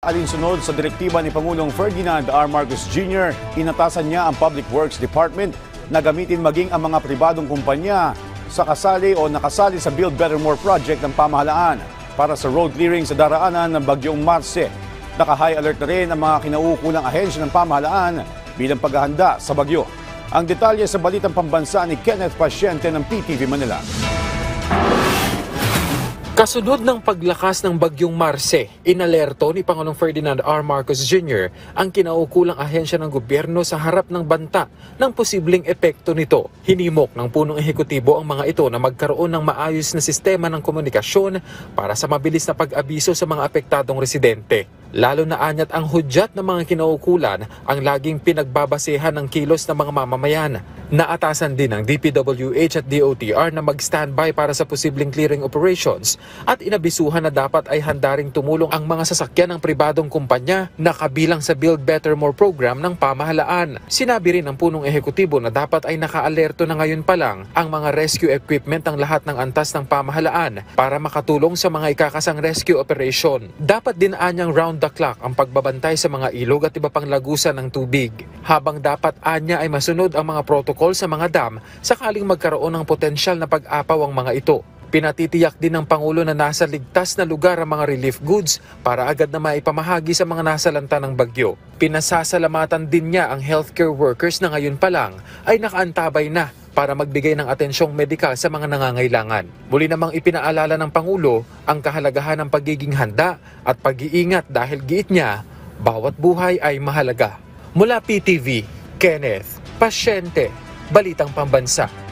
Alinsunod sa direktiba ni Pangulong Ferdinand R. Marcos Jr., inatasan niya ang Public Works Department na gamitin maging ang mga pribadong kumpanya sa kasali o nakasali sa Build Better More project ng pamahalaan para sa road clearing sa daraanan ng Bagyong Marce. Naka-high alert na rin ang mga kinauukulang ahensya ng pamahalaan bilang paghahanda sa bagyo. Ang detalye sa balitang pambansa ni Kenneth Pasyente ng PTV Manila. Kasunod ng paglakas ng Bagyong Marce, inalerto ni Pangulong Ferdinand R. Marcos Jr. ang kinaukulang ahensya ng gobyerno sa harap ng banta ng posibleng epekto nito. Hinimok ng punong ehekutibo ang mga ito na magkaroon ng maayos na sistema ng komunikasyon para sa mabilis na pag-abiso sa mga apektadong residente. Lalo na anyat ang hudyat ng mga kinaukulan ang laging pinagbabasehan ng kilos ng mga mamamayan. Naatasan din ng DPWH at DOTR na mag-standby para sa posibleng clearing operations at inabisuhan na dapat ay handa ring tumulong ang mga sasakyan ng pribadong kumpanya na kabilang sa Build Better More program ng pamahalaan. Sinabi rin ng punong ehekutibo na dapat ay naka-alerto na ngayon pa lang ang mga rescue equipment ng lahat ng antas ng pamahalaan para makatulong sa mga ikakasang rescue operation. Dapat din anyang round the clock ang pagbabantay sa mga ilog at iba pang lagusan ng tubig. Habang dapat anya ay masunod ang mga protocol sa mga dam sakaling magkaroon ng potensyal na pag-apaw ang mga ito. Pinatitiyak din ng Pangulo na nasa ligtas na lugar ang mga relief goods para agad na maipamahagi sa mga nasalanta ng bagyo. Pinasasalamatan din niya ang healthcare workers na ngayon pa lang ay nakaantabay na para magbigay ng atensyong medikal sa mga nangangailangan. Muli namang ipinaalala ng Pangulo ang kahalagahan ng pagiging handa at pag-iingat dahil giit niya, bawat buhay ay mahalaga. Mula PTV, Kenneth Pasyente, Balitang Pambansa.